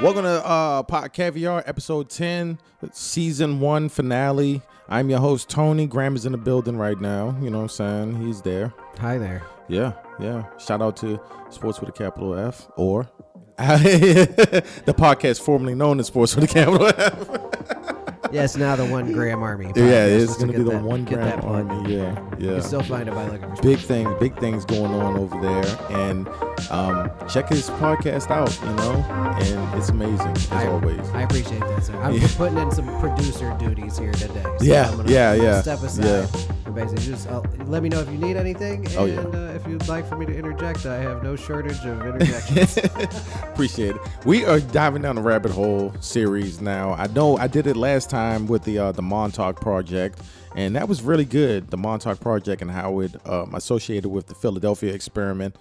Welcome to Pod Caviar, episode 10, season 1 finale. I'm your host, Tony. Graham is in the building right now. You know what I'm saying? He's there. Hi there. Yeah. Shout out to Sports with a capital F, or the podcast formerly known as Sports with a capital F. Yes, now the One Graham Army. Yeah, it's going to be the One Graham Army. Yeah. You can still find it by looking for big things going on over there, and check his podcast out, and it's amazing as always. I appreciate that, sir. I'm putting in some producer duties here today. So I'm gonna step aside and basically just let me know if you need anything, and if you'd like for me to interject, I have no shortage of interjections. Appreciate it. We are diving down the rabbit hole series now. I know I did it last time with the Montauk Project, and that was really good. The Montauk Project and how it associated with the Philadelphia experiment.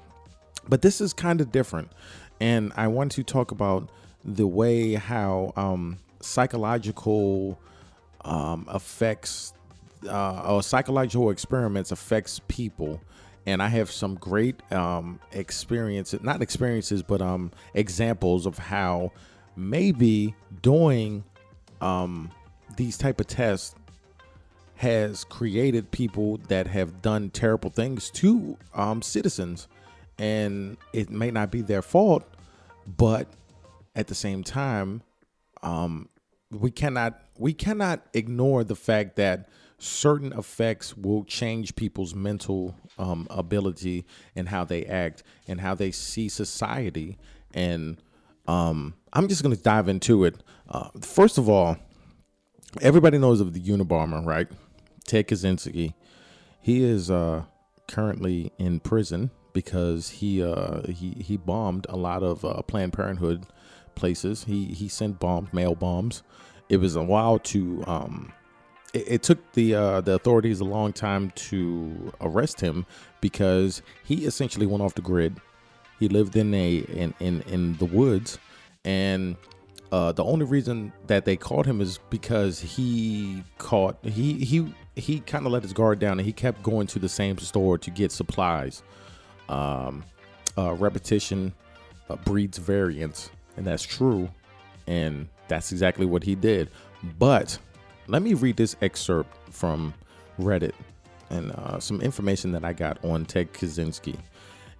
But this is kind of different, and I want to talk about the way how psychological effects or psychological experiments affects people. And I have some great examples of how maybe doing these type of tests has created people that have done terrible things to citizens. And it may not be their fault, but at the same time, we cannot ignore the fact that certain effects will change people's mental ability and how they act and how they see society. And I'm just going to dive into it. First of all, everybody knows of the Unabomber, right? Ted Kaczynski. He is currently in prison because he bombed a lot of Planned Parenthood places. He sent mail bombs. It was a while to it took the authorities a long time to arrest him because he essentially went off the grid. He lived in the woods, and the only reason that they caught him is because he kind of let his guard down, and he kept going to the same store to get supplies. Repetition breeds variance, and that's true, and that's exactly what he did. But let me read this excerpt from Reddit and some information that I got on Ted Kaczynski.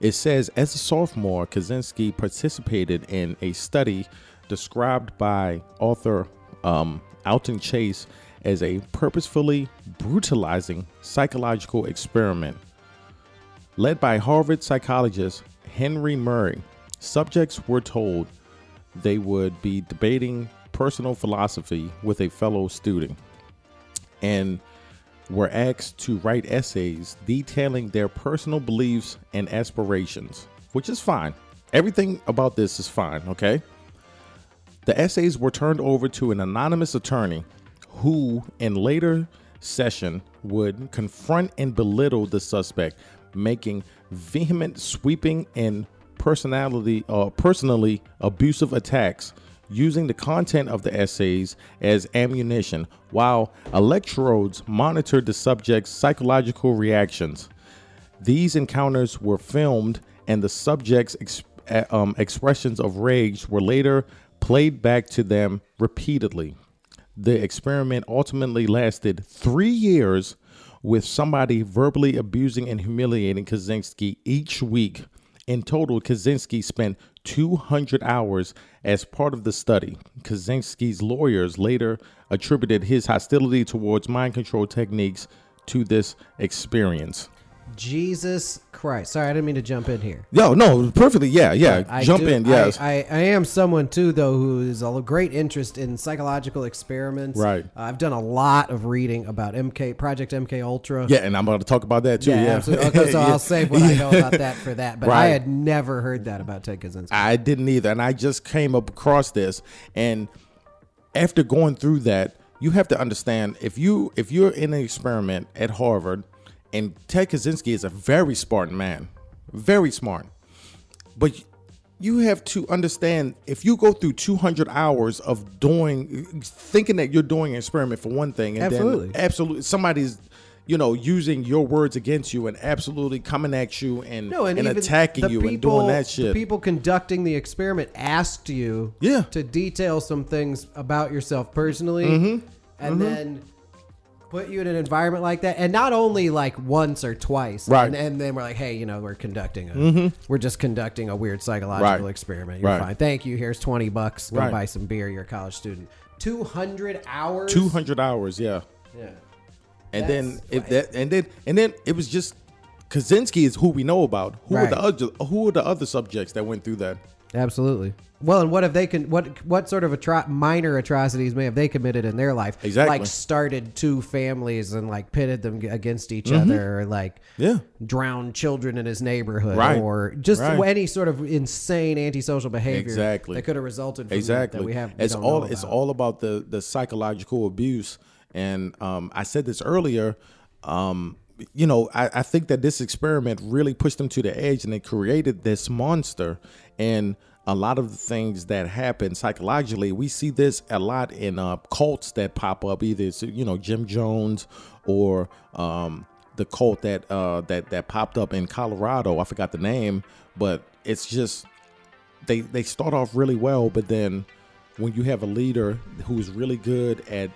It says, as a sophomore, Kaczynski participated in a study described by author Alton Chase as a purposefully brutalizing psychological experiment. Led by Harvard psychologist Henry Murray, subjects were told they would be debating personal philosophy with a fellow student and were asked to write essays detailing their personal beliefs and aspirations, which is fine. Everything about this is fine, okay? The essays were turned over to an anonymous attorney who, in later session, would confront and belittle the suspect, making vehement, sweeping, and personally abusive attacks, using the content of the essays as ammunition, while electrodes monitored the subject's psychological reactions. These encounters were filmed, and the subject's expressions of rage were later played back to them repeatedly. The experiment ultimately lasted 3 years, with somebody verbally abusing and humiliating Kaczynski each week. In total, Kaczynski spent 200 hours as part of the study. Kaczynski's lawyers later attributed his hostility towards mind control techniques to this experience. Jesus Christ. Sorry, I didn't mean to jump in here. No, perfectly. Yeah. Jump in. Yes. I am someone, too, though, who is a great interest in psychological experiments. Right. I've done a lot of reading about Project MK Ultra. Yeah, and I'm about to talk about that, too. Yeah. Absolutely. Okay, so I'll save what I know about that for that. But right. I had never heard that about Ted Kaczynski. I didn't either. And I just came up across this. And after going through that, you have to understand, if you're in an experiment at Harvard, and Ted Kaczynski is a very smart man, very smart. But you have to understand, if you go through 200 hours of thinking that you're doing an experiment for one thing, and then somebody's using your words against you and absolutely coming at you and attacking you and doing that shit. The people conducting the experiment asked you to detail some things about yourself personally, and then put you in an environment like that, and not only like once or twice, right? And then we're like, hey, we're just conducting a weird psychological experiment. You're fine. Thank you. Here's $20. Go buy some beer. You're a college student. 200 hours. 200 hours. Yeah. Yeah. And then it was just Kaczynski is who we know about. Who are the other subjects that went through that? Absolutely. Well, and what have they what sort of minor atrocities may have they committed in their life? Exactly. Like started two families and like pitted them against each other, or like drowned children in his neighborhood, or just any sort of insane antisocial behavior that could have resulted from that we have. It's all about the psychological abuse. And I said this earlier, I think that this experiment really pushed them to the edge, and it created this monster. And a lot of the things that happen psychologically, we see this a lot in cults that pop up, either it's, Jim Jones or the cult that popped up in Colorado. I forgot the name, but it's just they start off really well, but then when you have a leader who's really good at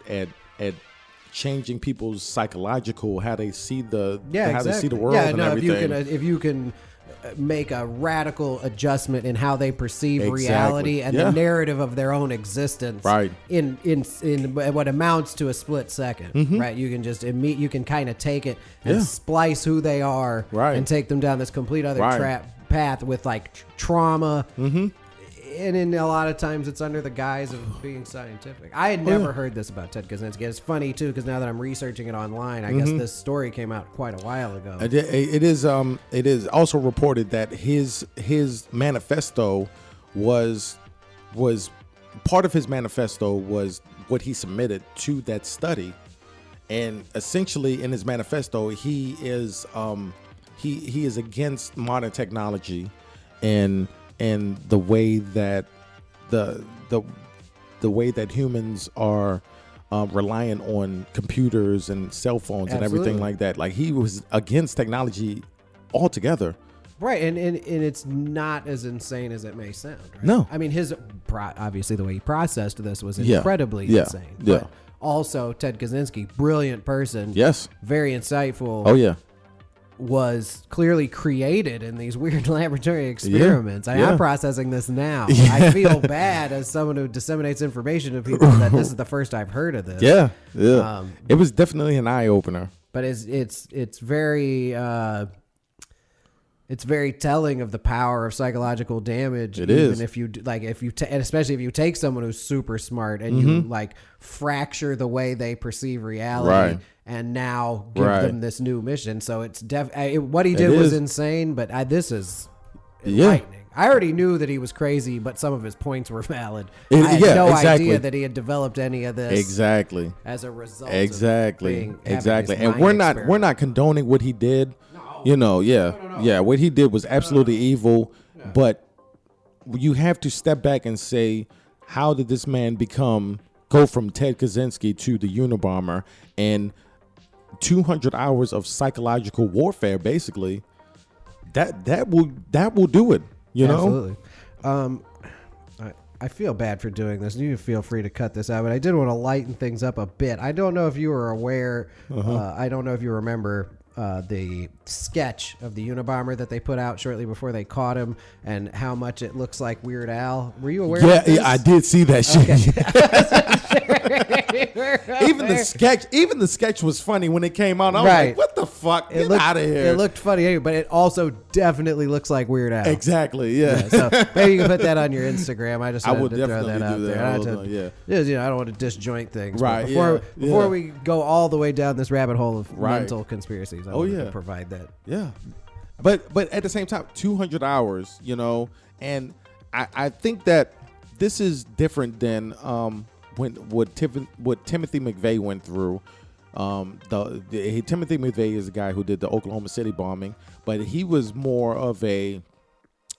changing people's psychological, how they see the they see the world and everything. If you can make a radical adjustment in how they perceive reality and the narrative of their own existence, in what amounts to a split second, right? You can just you can kind of take it and splice who they are, and take them down this complete other path with like trauma. And in a lot of times it's under the guise of being scientific. I had never heard this about Ted Kaczynski. It's funny too, because now that I'm researching it online, I guess this story came out quite a while ago. It is also reported that his manifesto was part of his manifesto was what he submitted to that study, and essentially in his manifesto he is against modern technology and the way that the way that humans are reliant on computers and cell phones and everything like that. Like, he was against technology altogether. Right, and it's not as insane as it may sound. Right? No, I mean obviously the way he processed this was incredibly insane. Yeah. But also, Ted Kaczynski, brilliant person. Yes. Very insightful. Oh yeah. Was clearly created in these weird laboratory experiments. I'm processing this now. I feel bad as someone who disseminates information to people that this is the first I've heard of this. Yeah. It was definitely an eye opener. But it's very telling of the power of psychological damage. It even is. If you and especially if you take someone who's super smart and you like fracture the way they perceive reality, and now give them this new mission. So it's what he did was insane, but this is enlightening. I already knew that he was crazy, but some of his points were valid. I had no idea that he had developed any of this as a result. Exactly. And we're not condoning what he did. No. What he did was absolutely evil, but you have to step back and say, how did this man go from Ted Kaczynski to the Unabomber, and 200 hours of psychological warfare, basically, that will do it. Absolutely. I feel bad for doing this. You feel free to cut this out, but I did want to lighten things up a bit. I don't know if you were aware. I don't know if you remember the sketch of the Unabomber that they put out shortly before they caught him, and how much it looks like Weird Al. Were you aware of this? Yeah, I did see that shit. Even the sketch was funny when it came out. I was like, what the fuck? Get out of here. It looked funny anyway, but it also definitely looks like Weird Al. Exactly, yeah. So maybe you can put that on your Instagram. I just wanted to throw that out there. I don't want to disjoint things. Right. Before we go all the way down this rabbit hole of mental conspiracies, I wanted to provide that. Yeah. But at the same time, 200 hours, and I think that this is different than what Timothy McVeigh went through. Timothy McVeigh is the guy who did the Oklahoma City bombing, but he was more of he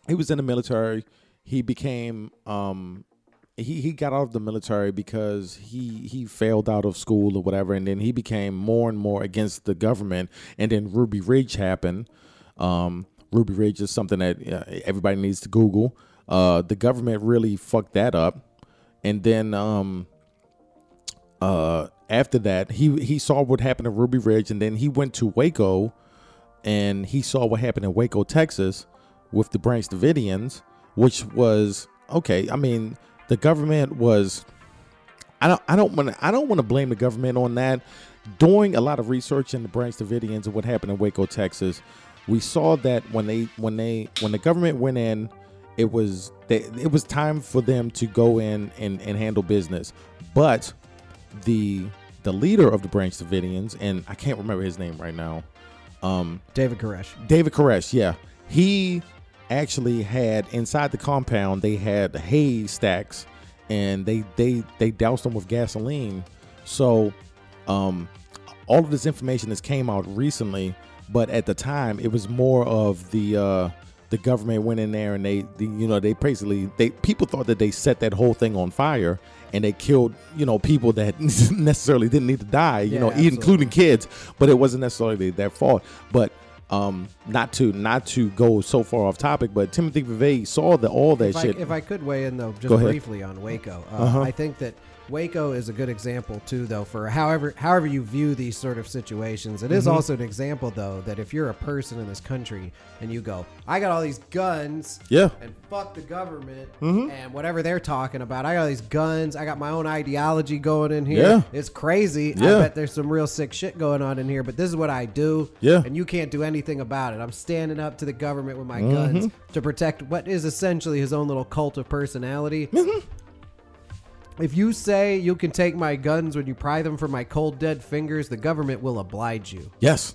was in the military. He became he got out of the military because he failed out of school or whatever, and then he became more and more against the government. And then Ruby Ridge happened. Ruby Ridge is something that everybody needs to Google. The government really fucked that up, and then after that, he saw what happened at Ruby Ridge, and then he went to Waco, and he saw what happened in Waco, Texas, with the Branch Davidians, which was okay. I mean, the government was. I don't want to blame the government on that. Doing a lot of research in the Branch Davidians and what happened in Waco, Texas, we saw that when the government went in, it was time for them to go in and handle business. But the leader of the Branch Davidians, and I can't remember his name right now. David Koresh. David Koresh, yeah. He actually had inside the compound, they had hay stacks, and they doused them with gasoline. So all of this information has came out recently, but at the time it was more of the government went in there and they people thought that they set that whole thing on fire, and they killed people that necessarily didn't need to die, including kids, but it wasn't necessarily their fault. But not to go so far off topic, but Timothy McVeigh saw all that shit. If I could weigh in though, just briefly on Waco, I think that Waco is a good example too, though, for however you view these sort of situations. It is also an example, though, that if you're a person in this country and you go, I got all these guns, and fuck the government and whatever they're talking about. I got all these guns. I got my own ideology going in here. Yeah. It's crazy. I bet there's some real sick shit going on in here, but this is what I do. Yeah. And you can't do anything about it. I'm standing up to the government with my guns to protect what is essentially his own little cult of personality. If you say you can take my guns when you pry them from my cold, dead fingers, the government will oblige you. Yes.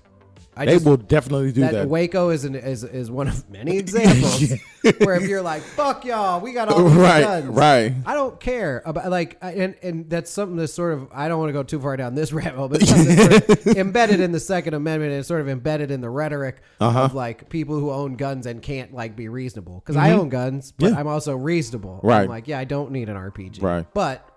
They will definitely do that. Waco is one of many examples where if you're like, fuck y'all, we got all these guns. Right. I don't care about and that's something that's sort of, I don't want to go too far down this rabbit hole, but it's something that's sort of embedded in the Second Amendment and sort of embedded in the rhetoric of like people who own guns and can't like be reasonable. Because I own guns, but I'm also reasonable. Right. I'm like, I don't need an RPG. Right. But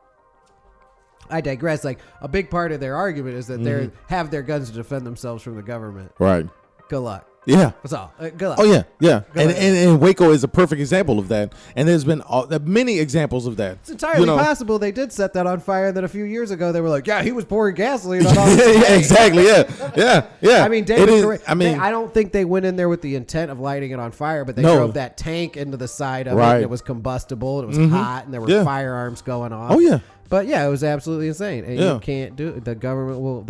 I digress. Like a big part of their argument is that they have their guns to defend themselves from the government. Right. Good luck. Yeah. That's all. Good luck. Oh yeah. And Waco is a perfect example of that. And there's been many examples of that. It's entirely possible they did set that on fire. That a few years ago they were like, he was pouring gasoline on all this. Yeah, exactly. Yeah. I mean, I don't think they went in there with the intent of lighting it on fire, but they drove that tank into the side of it. And it was combustible. And it was hot, and there were firearms going off. Oh yeah. But it was absolutely insane. And you can't do it. The government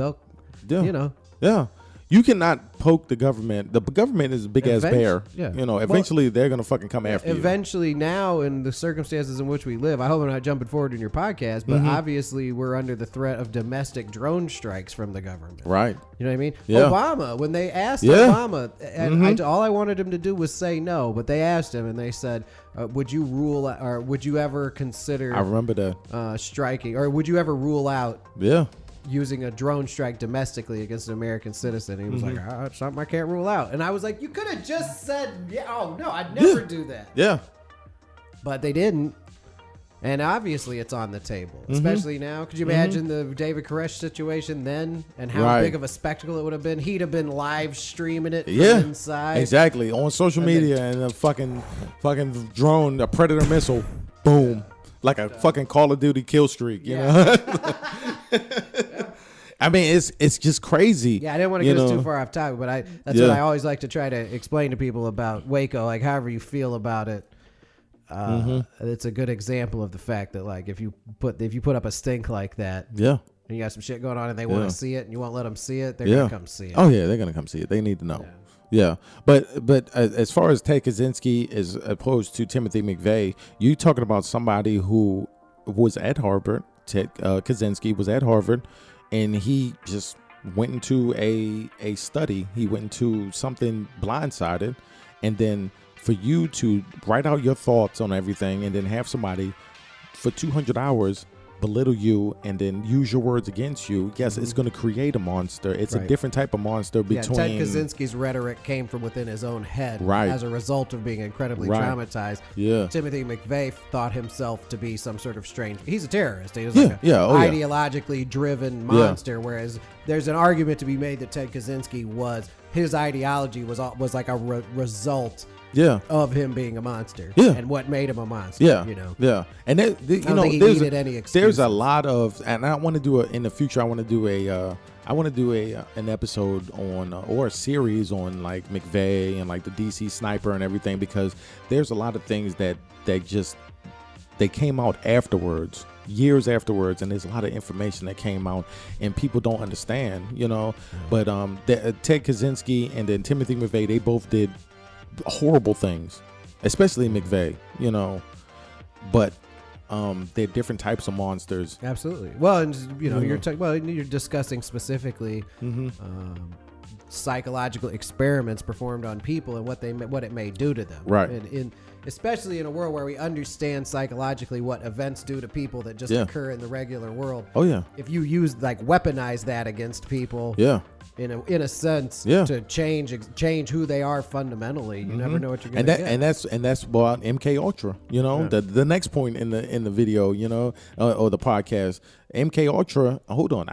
Yeah. You cannot poke the government. The government is a big ass bear. Yeah. Eventually they're going to fucking come after you. Eventually now, in the circumstances in which we live, I hope I'm not jumping forward in your podcast, but obviously we're under the threat of domestic drone strikes from the government. Right. You know what I mean? Yeah. Obama, when they asked Obama, and all I wanted him to do was say no, but they asked him and they said, would you ever consider I remember that. Striking, or would you ever rule out using a drone strike domestically against an American citizen? And he was like, it's something I can't rule out. And I was like, you could have just said, I'd never do that. Yeah. But they didn't. And obviously it's on the table, especially now. Could you imagine the David Koresh situation then and how big of a spectacle it would have been? He'd have been live streaming it from inside. Exactly. On social media and a fucking drone, a Predator missile, boom. Like a fucking Call of Duty kill streak, you know? I mean, it's just crazy. Yeah, I didn't want to get us too far off topic, but that's what I always like to try to explain to people about Waco. Like, however you feel about it, it's a good example of the fact that, like, if you put up a stink like that, and you got some shit going on, and they want to see it, and you won't let them see it, they're gonna come see it. Oh yeah, they're gonna come see it. They need to know. Yeah, but as far as Ted Kaczynski as opposed to Timothy McVeigh, you talking about somebody who was at Harvard. Ted Kaczynski was at Harvard, and he just went into a study. He went into something blindsided, and then for you to write out your thoughts on everything, and then have somebody for 200 hours belittle you and then use your words against you, yes, it's going to create a monster. It's a different type of monster between... Ted Kaczynski's rhetoric came from within his own head as a result of being incredibly traumatized. Yeah. Timothy McVeigh thought himself to be some sort of strange... He's a terrorist. He was like an ideologically driven monster, whereas there's an argument to be made that Ted Kaczynski his ideology was like a result of him being a monster and what made him a monster. And I don't think he needed any excuses. There's a lot of, and I want to do in the future. I want to do an episode on or a series on like McVeigh and like the DC sniper and everything, because there's a lot of things that they came out afterwards, years afterwards, and there's a lot of information that came out and people don't understand, But Ted Kaczynski and then Timothy McVeigh, they both did horrible things, especially McVeigh, but they're different types of monsters. Absolutely. Well, and you're discussing specifically psychological experiments performed on people and what it may do to them. Right. And especially in a world where we understand psychologically what events do to people that just occur in the regular world. Oh yeah. If you weaponize that against people. Yeah. In a sense, to change who they are fundamentally, you never know what you're going to get. And that's about MK Ultra. The next point in the video, or the podcast, MK Ultra. Hold on,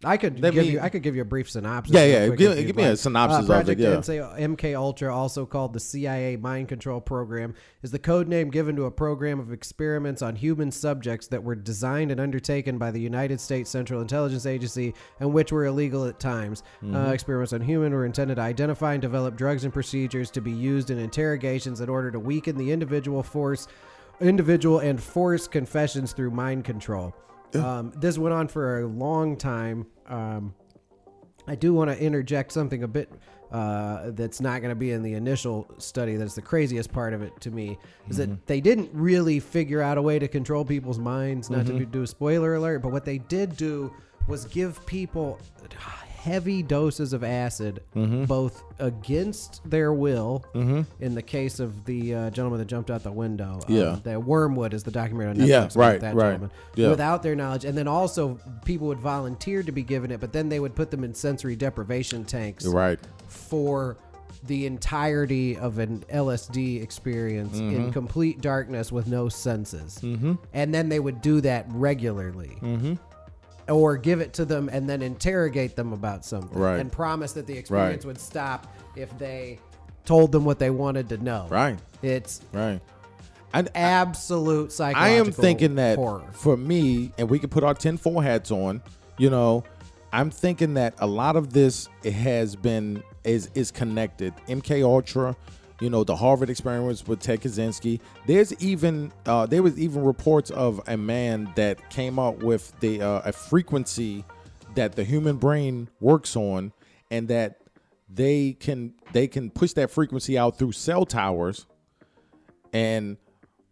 I could give you a brief synopsis. Give me a synopsis of it. MK Ultra, also called the CIA mind control program, is the code name given to a program of experiments on human subjects that were designed and undertaken by the United States Central Intelligence Agency and which were illegal at times. Experiments on human were intended to identify and develop drugs and procedures to be used in interrogations in order to weaken the individual and force confessions through mind control. This went on for a long time. I do want to interject something a bit that's not going to be in the initial study. That's the craziest part of it to me, is that they didn't really figure out a way to control people's minds, not to do a spoiler alert, but what they did do was give people heavy doses of acid, both against their will, in the case of the gentleman that jumped out the window. The Wormwood is the documentary on Netflix about that gentleman. Without their knowledge. And then also people would volunteer to be given it, but then they would put them in sensory deprivation tanks for the entirety of an LSD experience in complete darkness with no senses. And then they would do that regularly. Or give it to them and then interrogate them about something and promise that the experience would stop if they told them what they wanted to know. It's an absolute psychological I am thinking that horror. For me, and we can put our tinfoil hats on, I'm thinking that a lot of this is connected. MK Ultra, the Harvard experiments with Ted Kaczynski. There was even reports of a man that came up with a frequency that the human brain works on, and that they can push that frequency out through cell towers. And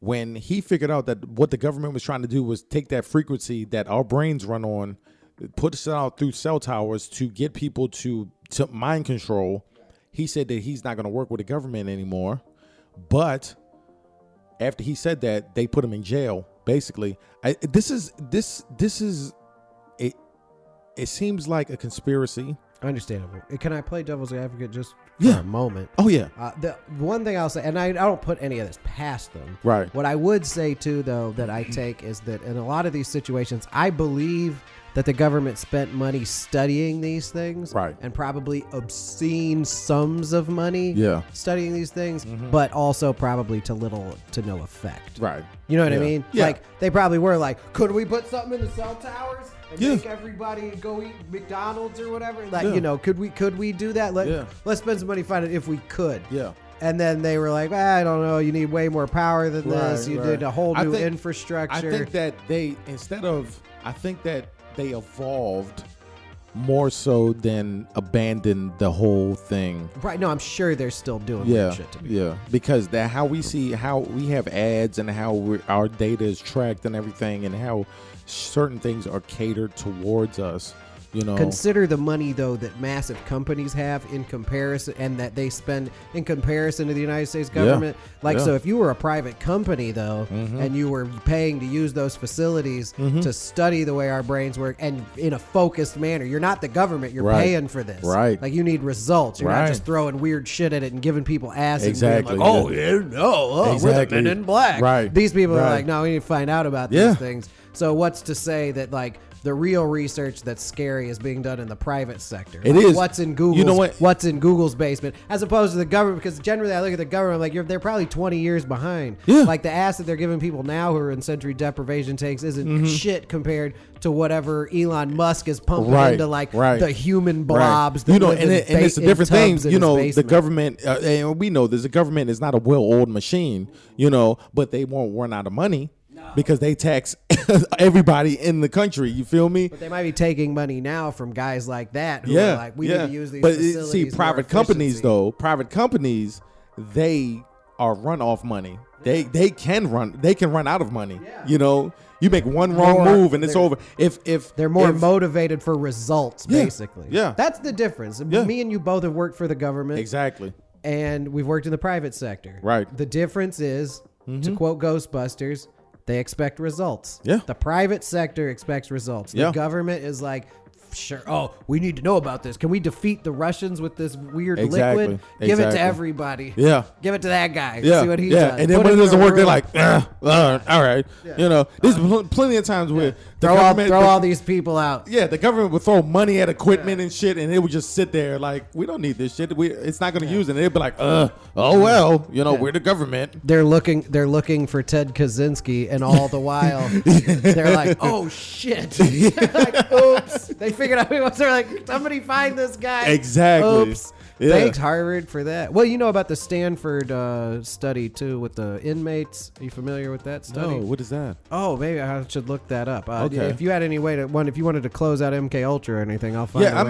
when he figured out that what the government was trying to do was take that frequency that our brains run on, push it out through cell towers to get people to mind control. He said that he's not going to work with the government anymore. But after he said that, they put him in jail. Basically, it seems like a conspiracy. Understandable. Can I play devil's advocate just for a moment? Oh yeah. The one thing I'll say, and I don't put any of this past them. Right. What I would say too, though, that I take is that in a lot of these situations, I believe that the government spent money studying these things, and probably obscene sums of money studying these things, but also probably to little to no effect. You know what I mean? Like, they probably were like, could we put something in the cell towers and make everybody go eat McDonald's or whatever? Like, could we do that? Let's spend some money finding it if we could. And then they were like, I don't know, you need way more power than this. You did a whole new infrastructure. I think that they evolved more so than abandoned the whole thing. No, I'm sure they're still doing that shit to me. Because how we have ads and how our data is tracked and everything, and how certain things are catered towards us Consider the money, though, that massive companies have in comparison, and that they spend in comparison to the United States government. So if you were a private company, though, and you were paying to use those facilities to study the way our brains work and in a focused manner, you're not the government. You're paying for this. Right. Like, you need results. You're not just throwing weird shit at it and giving people acid. Exactly. And being like, we're the men in black. Right. These people are like, no, we need to find out about these things. So what's to say that, like, the real research that's scary is being done in the private sector? It is. What's in Google's, what's in Google's basement, as opposed to the government? Because generally I look at the government like they're probably 20 years behind. Yeah. Like, the acid they're giving people now who are in sensory deprivation tanks isn't shit compared to whatever Elon Musk is pumping into the human blobs. That and it's a different thing. The government, and we know this. The government is not a well-oiled machine. But they won't run out of money. Because they tax everybody in the country, you feel me? But they might be taking money now from guys like that who are like, we need to use these facilities. But see, private companies, they are run off money. They can run out of money. Yeah. You make one wrong move and it's over. If they're more motivated for results, basically. Yeah. That's the difference. Yeah. Me and you both have worked for the government. Exactly. And we've worked in the private sector. Right. The difference is, to quote Ghostbusters, they expect results. Yeah. The private sector expects results. The government is like, sure. Oh, we need to know about this. Can we defeat the Russians with this weird liquid? Give it to everybody. Yeah. Give it to that guy. Yeah. See what he does. And then when it doesn't work, they're like, all right. Yeah. There's plenty of times where throw all these people out. Yeah, the government would throw money at equipment and shit, and it would just sit there like, we don't need this shit. It's not going to use it. And they'd be like, we're the government. They're looking for Ted Kaczynski, and all the while they're like, oh shit. Like, oops. They figured out who was. They're like, somebody find this guy. Exactly. Oops. Yeah. Thanks, Harvard, for that. Well, you know about the Stanford study, too, with the inmates. Are you familiar with that study? No, what is that? Oh, maybe I should look that up. Okay. If you had any way if you wanted to close out MK Ultra or anything, I'll find I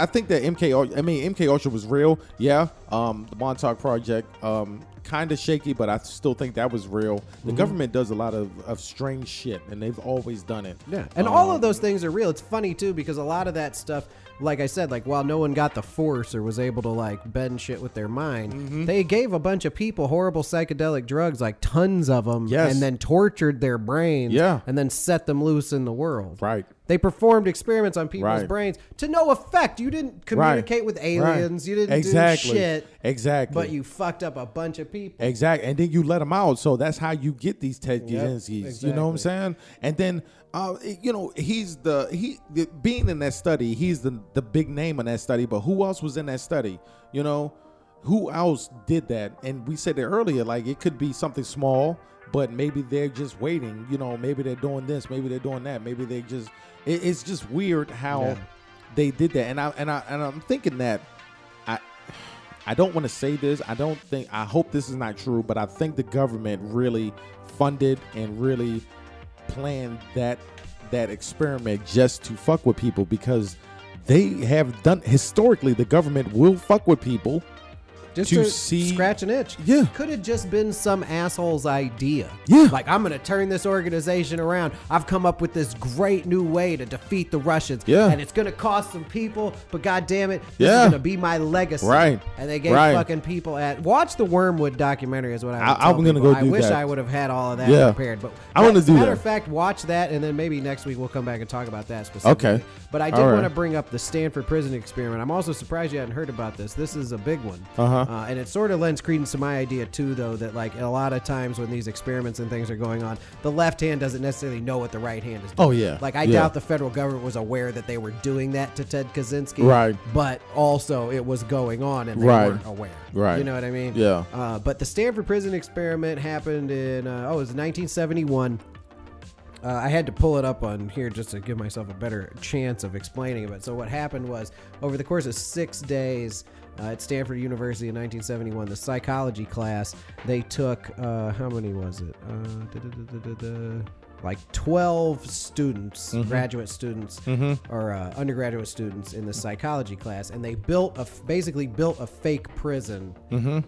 think that MK Ultra was real. Yeah. The Montauk Project, kind of shaky, but I still think that was real. The government does a lot of strange shit, and they've always done it. Yeah. And all of those things are real. It's funny, too, because a lot of that stuff, like I said, like, while no one got the force or was able to, like, bend shit with their mind, they gave a bunch of people horrible psychedelic drugs, like tons of them, and then tortured their brains, and then set them loose in the world. Right. They performed experiments on people's brains to no effect. You didn't communicate with aliens. You didn't do shit. Exactly. But you fucked up a bunch of people. Exactly. And then you let them out. So that's how you get these Ted Kaczynskis. Exactly. You know what I'm saying? And then, he's being in that study, he's the big name in that study. But who else was in that study? Who else did that? And we said it earlier, like, it could be something small, but maybe they're just waiting. Maybe they're doing this, maybe they're doing that, maybe they just. It's just weird how they did that, and I'm thinking that I don't want to say this. I hope this is not true, but I think the government really funded and really planned that experiment just to fuck with people, because they have done historically. The government will fuck with people. Just to scratch an itch. Yeah. Could have just been some asshole's idea. Yeah. Like, I'm going to turn this organization around. I've come up with this great new way to defeat the Russians. Yeah. And it's going to cost some people, but God damn it, this is going to be my legacy. Right. And they gave fucking people watch the Wormwood documentary is what I'm going to go do that. I wish I would have had all of that prepared. But I want to do that. As a matter of fact, watch that, and then maybe next week we'll come back and talk about that specifically. Okay. But I did want to bring up the Stanford prison experiment. I'm also surprised you hadn't heard about this. This is a big one. And it sort of lends credence to my idea too, though, that like a lot of times when these experiments and things are going on, the left hand doesn't necessarily know what the right hand is doing. Oh yeah. Like I doubt the federal government was aware that they were doing that to Ted Kaczynski. Right. But also it was going on and they weren't aware. Right. You know what I mean? Yeah. But the Stanford prison experiment happened in it was 1971. I had to pull it up on here just to give myself a better chance of explaining it. So what happened was, over the course of 6 days at Stanford University in 1971, the psychology class, they took, how many was it? like 12 students, graduate students, or undergraduate students in the psychology class, and they basically built a fake prison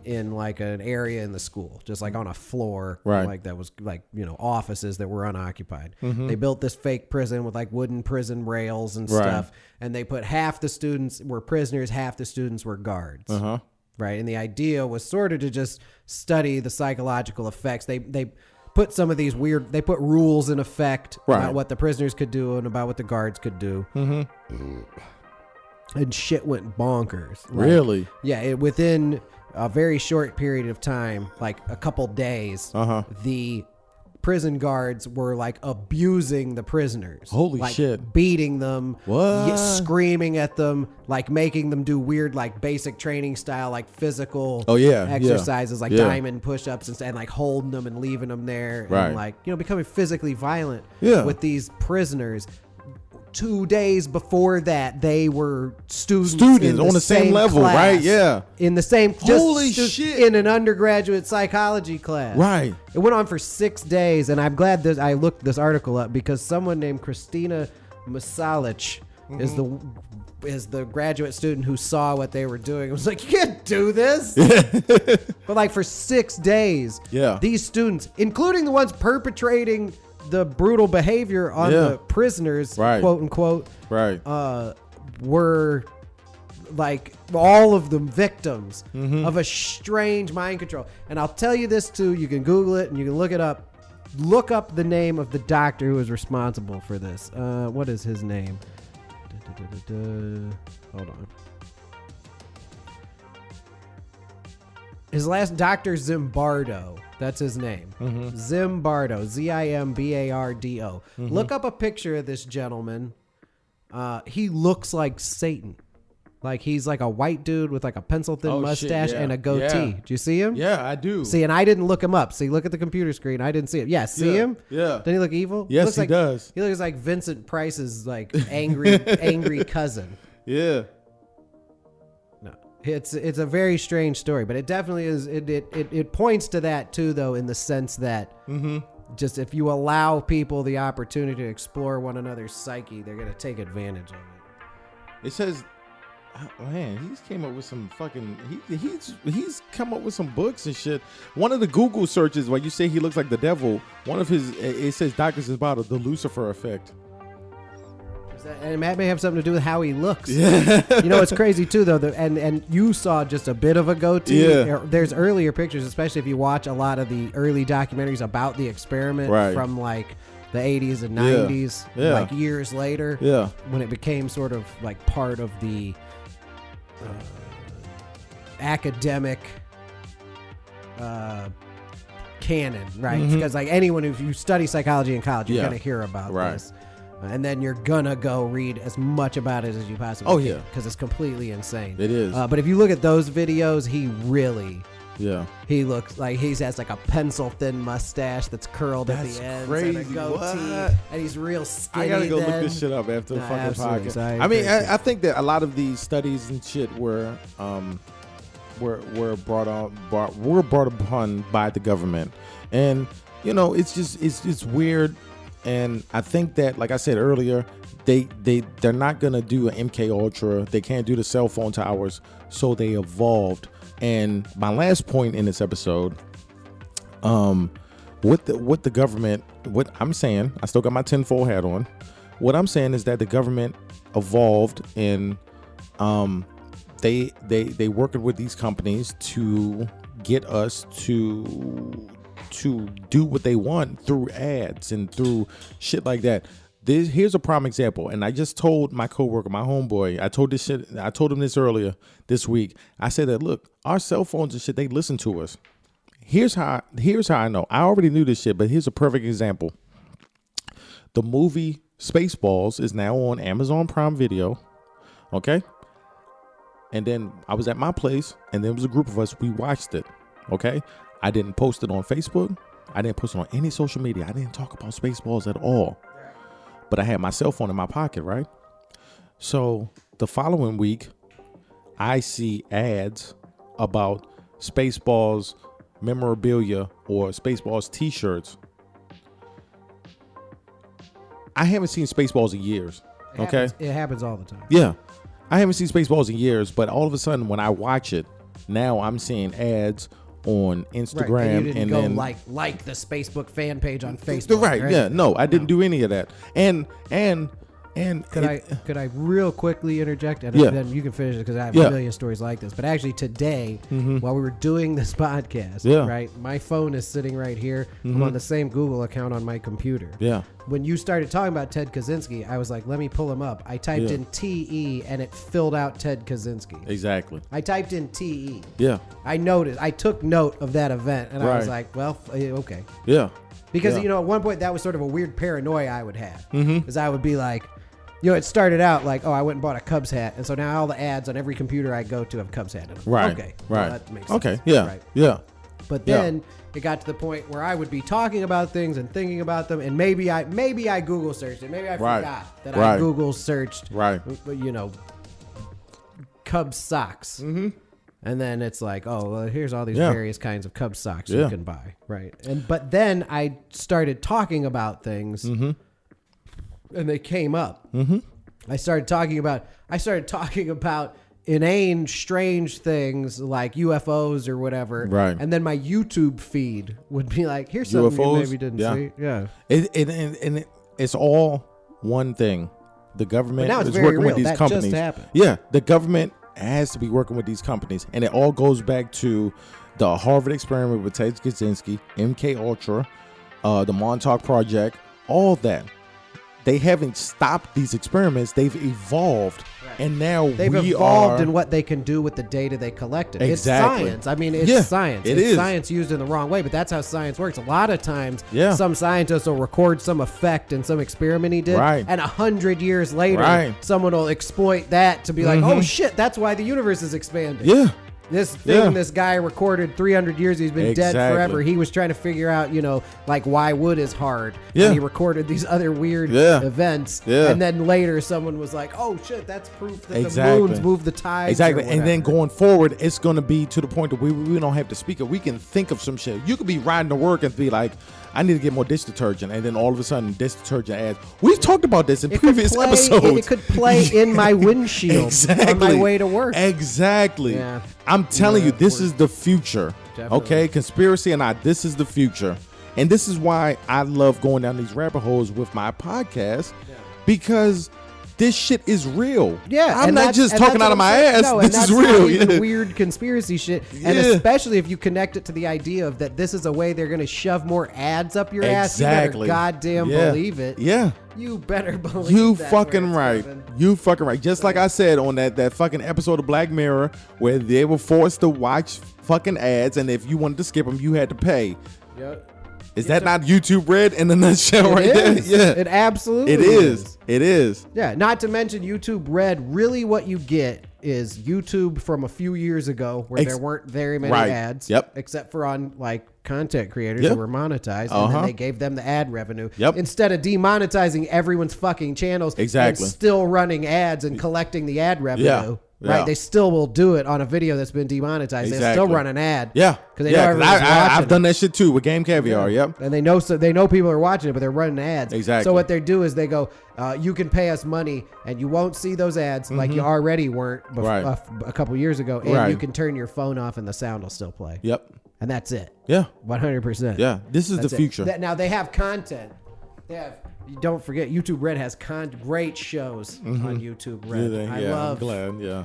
in like an area in the school, just like on a floor, like that was like, offices that were unoccupied. They built this fake prison with like wooden prison rails and stuff, and they put half the students were prisoners, half the students were guards. Right, and the idea was sort of to just study the psychological effects. They put some of these they put rules in effect about what the prisoners could do and about what the guards could do. And shit went bonkers. Really? Yeah, within a very short period of time, like a couple days, the prison guards were like abusing the prisoners. Holy like, shit. Beating them. What? Screaming at them, like making them do weird, like basic training style, like physical exercises, like diamond push-ups and like holding them and leaving them there. And like, becoming physically violent with these prisoners. 2 days before that, they were students on the same level, class, right? Yeah. In the same, holy shit, in an undergraduate psychology class. Right. It went on for 6 days, and I'm glad that I looked this article up because someone named Christina Masalic is the graduate student who saw what they were doing. It was like, you can't do this. But like for 6 days, these students, including the ones perpetrating the brutal behavior on the prisoners, quote unquote, were like all of them victims of a strange mind control. And I'll tell you this too, you can Google it and you can look it up. Look up the name of the doctor who was responsible for this. What is his name? Hold on. His last, Dr. Zimbardo. That's his name. Zimbardo. Zimbardo. Look up a picture of this gentleman. He looks like Satan. Like he's like a white dude with like a pencil thin mustache and a goatee. Do you see him? Yeah, I do. See, and I didn't look him up. See, look at the computer screen. I didn't see him. Yeah, see him? Yeah. Doesn't he look evil? Yes, he does. He looks like Vincent Price's like angry cousin. Yeah. No, it's a very strange story, but it definitely is. It points to that too, though, in the sense that just if you allow people the opportunity to explore one another's psyche, they're gonna take advantage of it. It says, man, he's came up with some fucking. He's come up with some books and shit. One of the Google searches, when you say he looks like the devil, one of his, it says Dr. Zimbardo, the Lucifer effect. And that may have something to do with how he looks. Yeah. It's crazy too, though. And you saw just a bit of a goatee. Yeah. There's earlier pictures, especially if you watch a lot of the early documentaries about the experiment from like the 80s and 90s, like years later, when it became sort of like part of the academic canon, right? Because like anyone if you study psychology in college, you're gonna hear about this. And then you're gonna go read as much about it as you possibly can. Because it's completely insane. It is. But if you look at those videos, he really... He looks like he has like a pencil thin mustache that's curled at the ends and a goatee. And he's real skinny. I gotta go look this shit up after the fucking podcast. I mean, I think that a lot of these studies and shit were brought upon by the government. And, it's weird. And I think that, like I said earlier, they're not gonna do an MK Ultra. They can't do the cell phone towers, so they evolved. And my last point in this episode, with the government, what I'm saying, I still got my tinfoil hat on. What I'm saying is that the government evolved in, they working with these companies to get us to do what they want through ads and through shit like that. Here's a prime example, and I just told my coworker, my homeboy, I told him this earlier this week. I said that, look, our cell phones and shit, they listen to us. Here's how I know. I already knew this shit, but here's a perfect example. The movie Spaceballs is now on Amazon Prime Video, okay? And then I was at my place, and there was a group of us. We watched it, okay? I didn't post it on Facebook. I didn't post it on any social media. I didn't talk about Spaceballs at all. But I had my cell phone in my pocket, right? So the following week, I see ads about Spaceballs memorabilia or Spaceballs t-shirts. I haven't seen Spaceballs in years. It happens all the time. Yeah. I haven't seen Spaceballs in years, but all of a sudden when I watch it, now I'm seeing ads on Instagram. Right. And you didn't go then like the Facebook fan page on Facebook. Right. Yeah. No, I didn't do any of that. And could I real quickly interject, and then you can finish it because I have a million stories like this. But actually today, while we were doing this podcast, right, my phone is sitting right here. I'm on the same Google account on my computer. Yeah. When you started talking about Ted Kaczynski, I was like, let me pull him up. I typed in TE and it filled out Ted Kaczynski. Exactly. I typed in TE. Yeah. I took note of that event, and I was like, well, okay. Yeah. Because, at one point that was sort of a weird paranoia I would have. Because I would be like, it started out like, I went and bought a Cubs hat, and so now all the ads on every computer I go to have Cubs hat in them. Right. Okay. Right. Well, that makes sense. Okay. Yeah. Right. Yeah. But then it got to the point where I would be talking about things and thinking about them, and maybe I Google searched it. Maybe I forgot that I Google searched, Cubs socks. And then it's like, here's all these various kinds of Cubs socks you can buy. Right. But then I started talking about things. And they came up. I started talking about inane, strange things like UFOs or whatever. Right. And then my YouTube feed would be like, here's something UFOs, you maybe didn't see. Yeah. It's all one thing. The government is working real. with these companies. Just happened. Yeah. The government has to be working with these companies. And it all goes back to the Harvard experiment with Ted Kaczynski, MK Ultra, the Montauk Project, all that. They haven't stopped these experiments. They've evolved. Right. And now they've evolved in what they can do with the data they collected. Exactly. It's science. I mean, it's science. It's science used in the wrong way, but that's how science works. A lot of times, some scientists will record some effect in some experiment he did, and 100 years later, someone will exploit that to be like, oh shit, that's why the universe is expanding. Yeah. This thing this guy recorded 300 years, he's been dead forever. He was trying to figure out, like why wood is hard. Yeah. And he recorded these other weird events. Yeah. And then later someone was like, oh shit, that's proof that the moons move the tides. Exactly. And then going forward, it's going to be to the point that we don't have to speak it. We can think of some shit. You could be riding to work and be like, I need to get more dish detergent. And then all of a sudden, dish detergent ads. We've talked about this in previous episodes. It could play in my windshield on my way to work. Exactly. Yeah. I'm telling you, this is the future. Definitely. Okay? Conspiracy or not, this is the future. And this is why I love going down these rabbit holes with my podcast, because this shit is real. Yeah, I'm not just talking out of my ass. No, this is real. Weird conspiracy shit. And especially if you connect it to the idea of that this is a way they're going to shove more ads up your ass. You better goddamn believe it. Yeah. You better believe You fucking right. You fucking right. Just like I said on that fucking episode of Black Mirror where they were forced to watch fucking ads, and if you wanted to skip them, you had to pay. Yep. Is that not YouTube Red in a nutshell right there? Yeah. It absolutely is. It is. Yeah. Not to mention YouTube Red. Really what you get is YouTube from a few years ago where there weren't very many ads. Yep. Except for on like content creators who were monetized. And then they gave them the ad revenue. Yep. Instead of demonetizing everyone's fucking channels. Exactly. And still running ads and collecting the ad revenue. Yeah. Right, they still will do it on a video that's been demonetized. They still run an ad. Yeah, because they know everyone's watching. I've done that shit too with Game Caviar. Yep, and they know people are watching it, but they're running ads. Exactly. So what they do is they go, you can pay us money, and you won't see those ads like you already weren't a couple years ago, and you can turn your phone off, and the sound will still play. Yep, and that's it. Yeah, 100%. Yeah, this is the future. Now they have content. Don't forget, YouTube Red has great shows on YouTube Red. I'm glad. Yeah.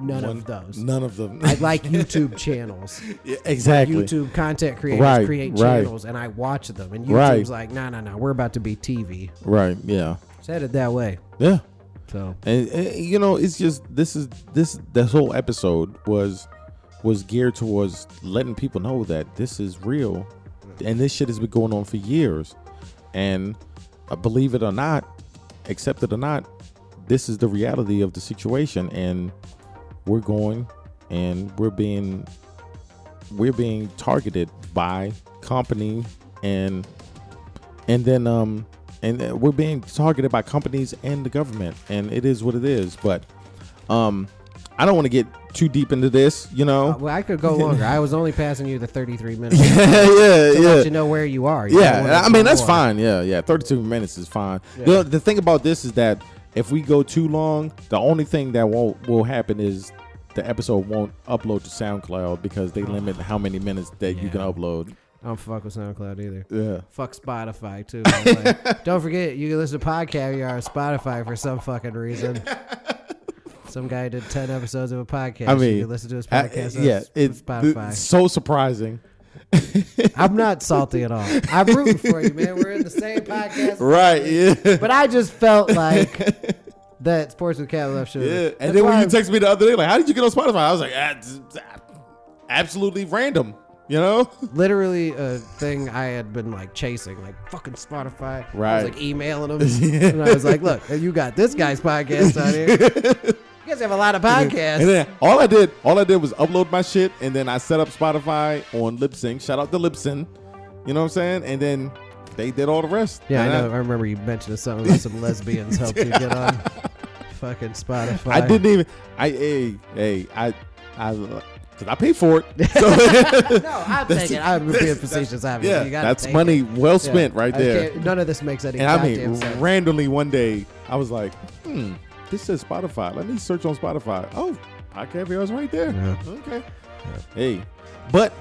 None of those. None of them. I like YouTube channels. Yeah, exactly. YouTube content creators create channels, and I watch them. And YouTube's like, no, we're about to be TV. Right. Yeah. It's headed that way. Yeah. So, and it's just this whole episode was geared towards letting people know that this is real, and this shit has been going on for years. And believe it or not, accept it or not, this is the reality of the situation, and we're being targeted by company and we're being targeted by companies and the government, and it is what it is. But I don't want to get too deep into this, you know. Well, I could go longer. I was only passing you the 33 minutes. to let you know where you are. I mean, that's fine. Yeah. 32 minutes is fine. Yeah. The thing about this is that if we go too long, the only thing that will happen is the episode won't upload to SoundCloud because they limit how many minutes that you can upload. I don't fuck with SoundCloud either. Yeah. Fuck Spotify, too. Like, don't forget, you can listen to Pod Caviar on Spotify for some fucking reason. Some guy did 10 episodes of a podcast. I mean, you can listen to his podcast on Spotify. It's so surprising. I'm not salty at all. I'm rooting for you, man. We're in the same podcast. Right, yeah. But I just felt like that Sports with Cat Left show. Yeah. And then when you texted me the other day, like, how did you get on Spotify? I was like, absolutely random. You know, literally a thing I had been like chasing, like fucking Spotify. Right. I was like emailing them, and I was like, "Look, you got this guy's podcast on here. You guys have a lot of podcasts." And then all I did was upload my shit, and then I set up Spotify on Lip Sync. Shout out to Lip Sync. You know what I'm saying? And then they did all the rest. Yeah, I know. I remember you mentioned something about some lesbians helped you get on fucking Spotify. I didn't even. Because I paid for it. So no, I'm taking it. I'm being facetious. Obviously. Yeah, that's money well spent right there. None of this makes any sense. sense. Randomly one day, I was like, this says Spotify. Let me search on Spotify. Oh, Pod Caviar is right there. Yeah. Okay. Yeah. Hey, but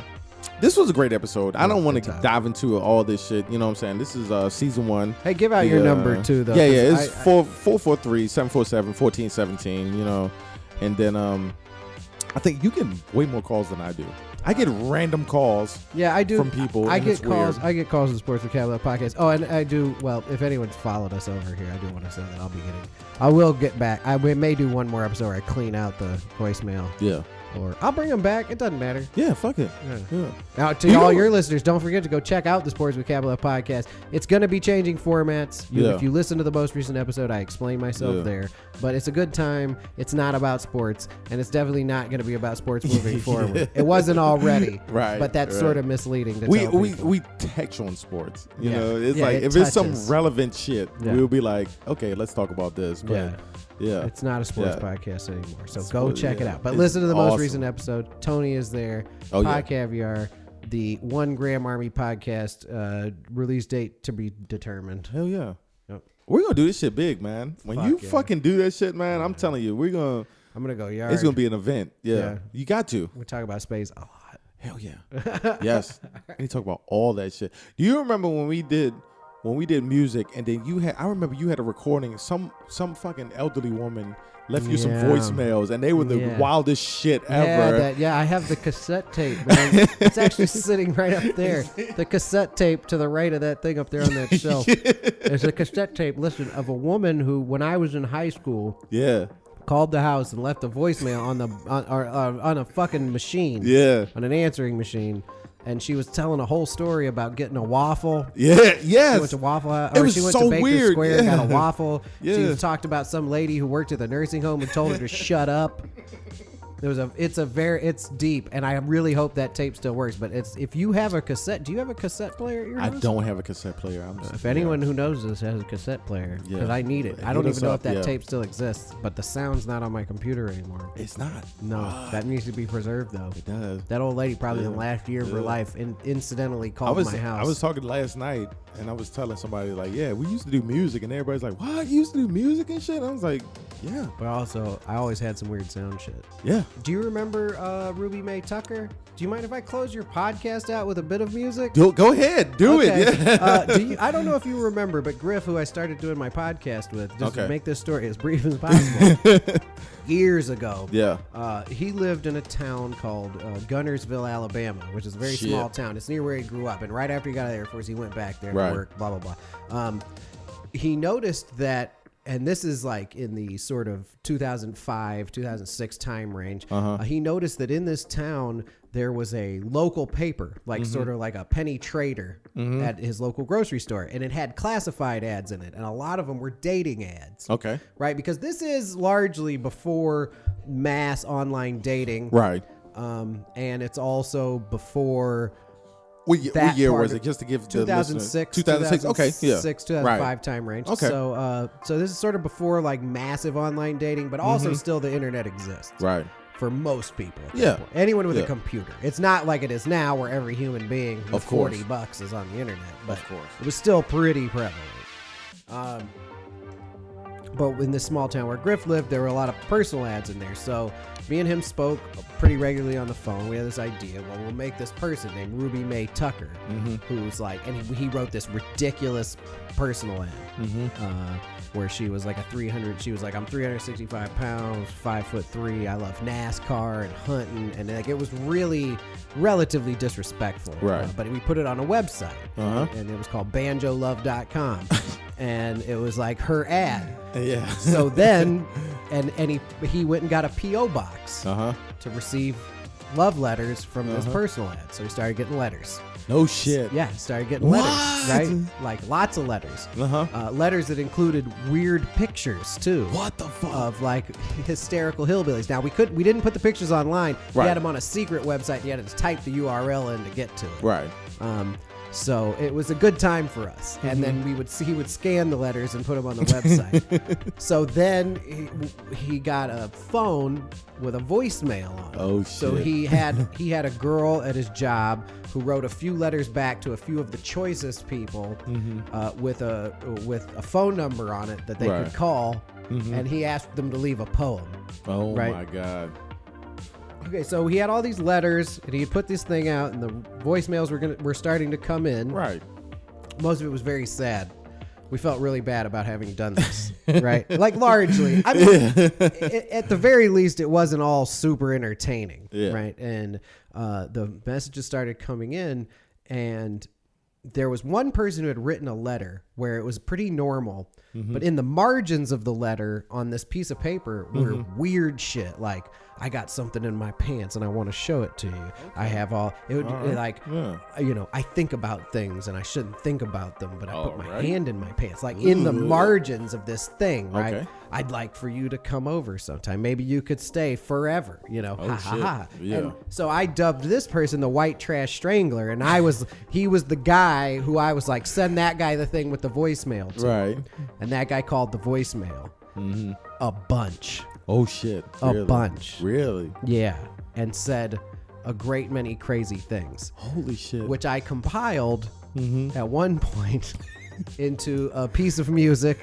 this was a great episode. I don't want to dive into all this shit. You know what I'm saying? This is season 1. Hey, give out your number too, though. Yeah. It's 443-747-1417, you know. And then I think you get way more calls than I do. I get random calls. Yeah, I do. From people. I get calls. Weird. I get calls in Sports with Caviar podcast. Oh, and I do. Well, if anyone's followed us over here, I do want to say that I'll be getting. I will get back. We may do one more episode where I clean out the voicemail. Yeah. Or I'll bring them back. It doesn't matter. Yeah, fuck it. Yeah. Now, to all your listeners, don't forget to go check out the Sports with Caviar podcast. It's going to be changing formats. If you listen to the most recent episode, I explain myself there. But it's a good time. It's not about sports, and it's definitely not going to be about sports moving forward. It wasn't already. Right. But that's sort of misleading to tell people. We touch on sports. You know, it's like if it's some relevant shit, we'll be like, okay, let's talk about this. But yeah. It's not a sports podcast anymore. So go check it out. But listen to the most recent episode. Tony is there. Pod Caviar, the 1 Gram Army podcast, release date to be determined. Hell yeah. Yep. We're going to do this shit big, man. When you fucking do that shit, man, I'm telling you, I'm going to go yard. It's going to be an event. Yeah. You got to. We talk about space a lot. Hell yeah. Yes. We talk about all that shit. Do you remember when we did music, and then I remember you had a recording, some fucking elderly woman left you some voicemails, and they were the wildest shit ever. I have the cassette tape, man. It's actually sitting right up there. The cassette tape to the right of that thing up there on that shelf. There's a cassette tape, listen, of a woman who, when I was in high school, called the house and left a voicemail on a fucking machine, on an answering machine. And she was telling a whole story about getting a waffle. Yeah, yes. She went to Waffle House. It was she went so to Baker weird. Square and got a waffle. She talked about some lady who worked at the nursing home and told her to shut up. It's deep, and I really hope that tape still works. But if you have a cassette, do you have a cassette player at your house? I don't have a cassette player. If anyone who knows this has a cassette player, because I need it. I don't even know if that tape still exists, but the sound's not on my computer anymore. It's not. No, that needs to be preserved though. It does. That old lady probably in the last year of her life incidentally called my house. I was talking last night, and I was telling somebody like, "Yeah, we used to do music," and everybody's like, "What? You used to do music and shit?" I was like, "Yeah." But also, I always had some weird sound shit. Yeah. Do you remember Ruby Mae Tucker? Do you mind if I close your podcast out with a bit of music? Go ahead. Do it. Yeah. I don't know if you remember, but Griff, who I started doing my podcast with, just to make this story as brief as possible, years ago, he lived in a town called Gunnersville, Alabama, which is a very small town. It's near where he grew up. And right after he got out of the Air Force, he went back there to work, blah, blah, blah. He noticed that, and this is like in the sort of 2005, 2006 time range. He noticed that in this town, there was a local paper, like sort of like a penny trader at his local grocery store. And it had classified ads in it. And a lot of them were dating ads. Okay. Right? Because this is largely before mass online dating. Right. And it's also before What year was it? Just to give 2006, 2006. Okay, yeah. 2005 right. time range. Okay. So this is sort of before like massive online dating, but also still the internet exists. Right. For most people. Yeah. Anyone with a computer. It's not like it is now where every human being with $40 is on the internet. But of course. It was still pretty prevalent. But in this small town where Griff lived, there were a lot of personal ads in there. So me and him spoke pretty regularly on the phone. We had this idea. Well, we'll make this person named Ruby Mae Tucker, who's like, and he wrote this ridiculous personal ad where she was like she was like, I'm 365 pounds, 5'3". I love NASCAR and hunting. And like, it was really relatively disrespectful. Right. But we put it on a website and it was called banjolove.com. And it was like her ad. Yeah. So then, and he went and got a P.O. box to receive love letters from this personal ad. So he started getting letters. No shit. Yeah, he started getting letters, right? Like lots of letters. Letters that included weird pictures too. What the fuck? Of like hysterical hillbillies. Now we didn't put the pictures online. Right. We had them on a secret website. And you had to type the URL in to get to it. Right. So it was a good time for us. And then he would scan the letters and put them on the website. So then he got a phone with a voicemail on it. Oh shit. So he had a girl at his job who wrote a few letters back to a few of the choicest people with a phone number on it that they could call, and he asked them to leave a poem. Oh my God. Okay, so he had all these letters, and he had put this thing out, and the voicemails were starting to come in. Right. Most of it was very sad. We felt really bad about having done this, right? Like, largely. I mean, at the very least, it wasn't all super entertaining, right? And the messages started coming in, and there was one person who had written a letter where it was pretty normal, but in the margins of the letter on this piece of paper were weird shit, like, I got something in my pants and I want to show it to you. Okay. I have I think about things and I shouldn't think about them, but I put my hand in my pants, like in the margins of this thing, right? Okay. I'd like for you to come over sometime. Maybe you could stay forever, ha ha ha. Yeah. And so I dubbed this person the White Trash Strangler, and he was the guy who I was like, send that guy the thing with the voicemail to. Right. And that guy called the voicemail a bunch. Oh shit. Really? A bunch. Really? Yeah. And said a great many crazy things. Holy shit. Which I compiled at one point into a piece of music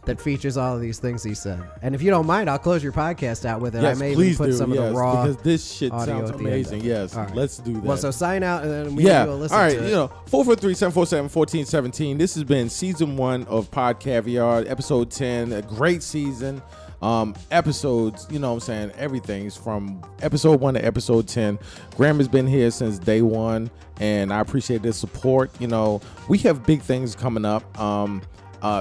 that features all of these things he said. And if you don't mind, I'll close your podcast out with it. Yes, I may even put some of the raw because this shit sounds amazing. Yes. Right. Let's do that. Well, so sign out and then we can go listen to it. All right, 443-747-1417. This has been season 1 of Pod Caviar, episode 10. A great season. Episodes, you know what I'm saying, everything's from episode 1 to episode 10. Graham has been here since day 1, and I appreciate the support. We have big things coming up.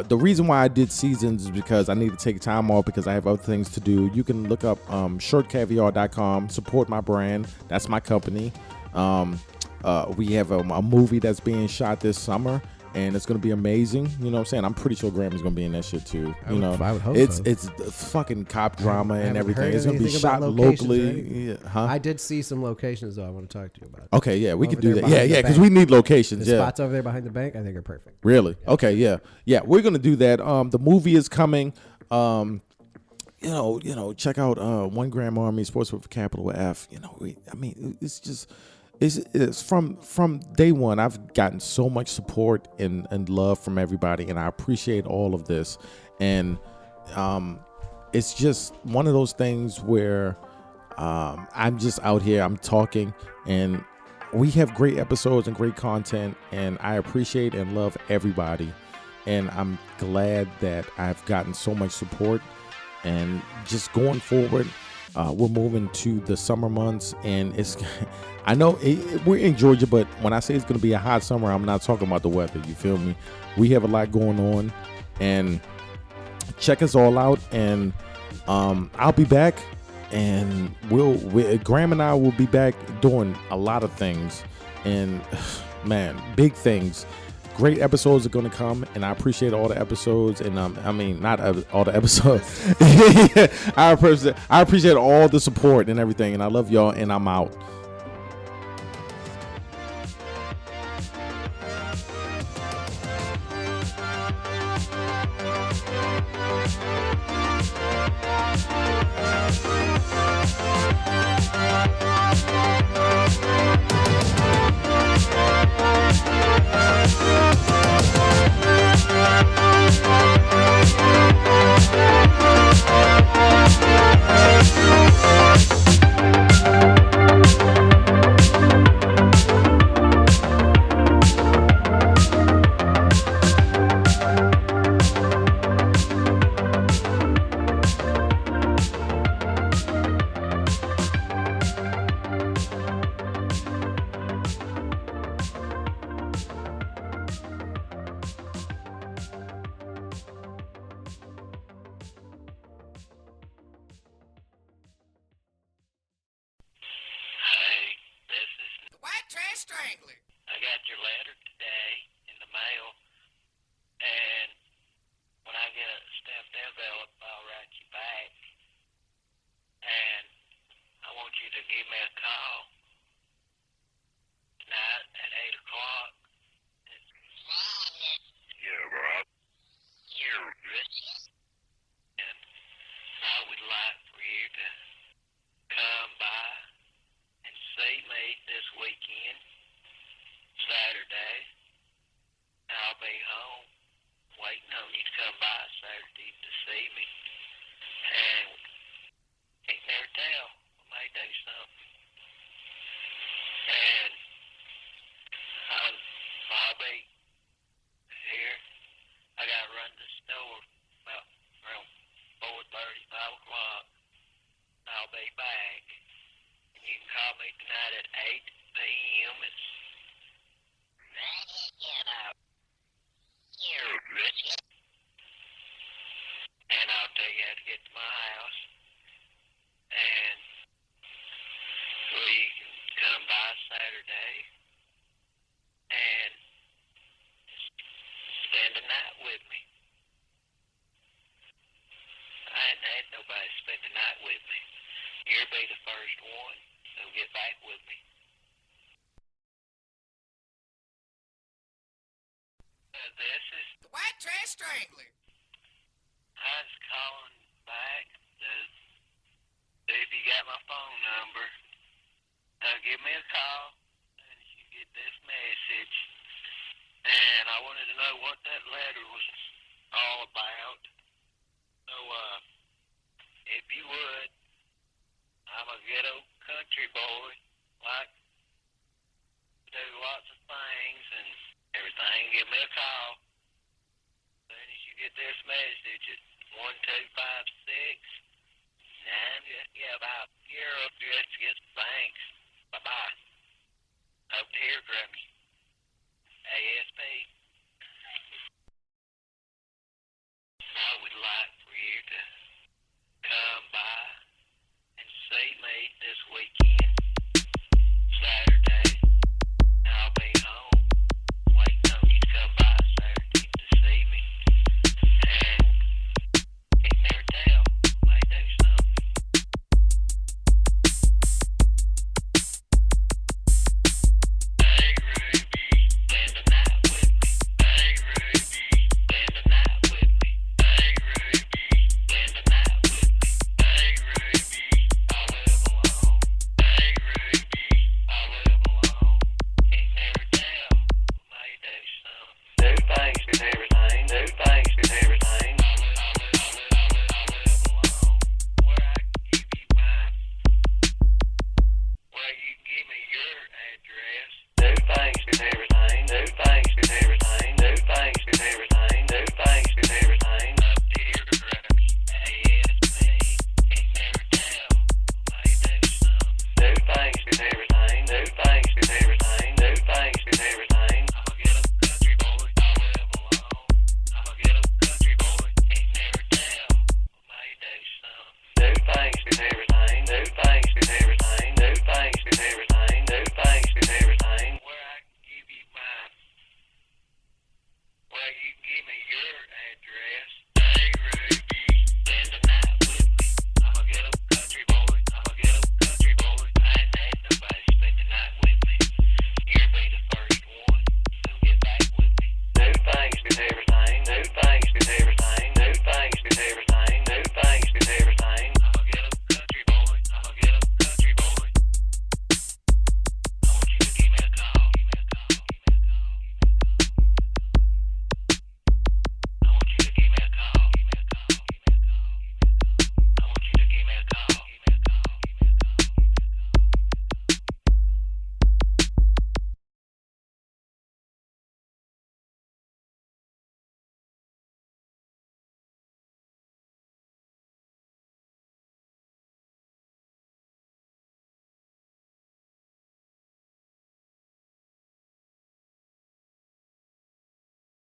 The reason why I did seasons is because I need to take time off because I have other things to do. You can look up shirtcaviar.com, support my brand. That's my company. We have a movie that's being shot this summer, and it's going to be amazing. You know what I'm saying? I'm pretty sure Graham is going to be in that shit too. I would hope it's so. It's fucking cop drama and everything. It's going to be shot locally. Yeah. Huh? I did see some locations though I want to talk to you about. Okay, yeah, we can do that. Yeah, because we need locations. The spots over there behind the bank, I think, are perfect. Really? Yeah. Okay, yeah. We're going to do that. The movie is coming. Check out 1 Gram Army Sports with a capital F. It's just. It's from day one. I've gotten so much support and love from everybody, and I appreciate all of this. And it's just one of those things where I'm just out here, I'm talking, and we have great episodes and great content, and I appreciate and love everybody. And I'm glad that I've gotten so much support. And just going forward, we're moving to the summer months, and I know we're in Georgia, but when I say it's going to be a hot summer, I'm not talking about the weather. You feel me? We have a lot going on, and check us all out. And I'll be back, and Graham and I will be back doing a lot of things, and man, big things. Great episodes are going to come, and I appreciate all the episodes, and not all the episodes. I appreciate all the support and everything, and I love y'all, and I'm out. Strangler. I got your letter today in the mail, and when I get a stamped envelope, I'll write you back. And I want you to give me a call tonight at 8 o'clock. Yeah, Rob. You're rich. And I would like for you to come by and see me this weekend, Saturday. I'll be home waiting on you to come by Saturday to see me. And you can never tell. I may do something. And I'll be here. I got to run to the store about around 4:30, 5 o'clock. I'll be back. And you can call me tonight at 8 p.m. It's and I'll tell you how to get to my house. And so you can come by Saturday and spend the night with me. I ain't had nobody spend the night with me. You'll be the first one who'll get back with me. This is the White Trash Strangler. I was calling back to see if you got my phone number. Give me a call and you get this message. And I wanted to know what that letter was all about. So, if you would, I'm a ghetto country boy, like do lots of things and everything. Give me a call. As soon as you get this message at 1256, about your address, thanks.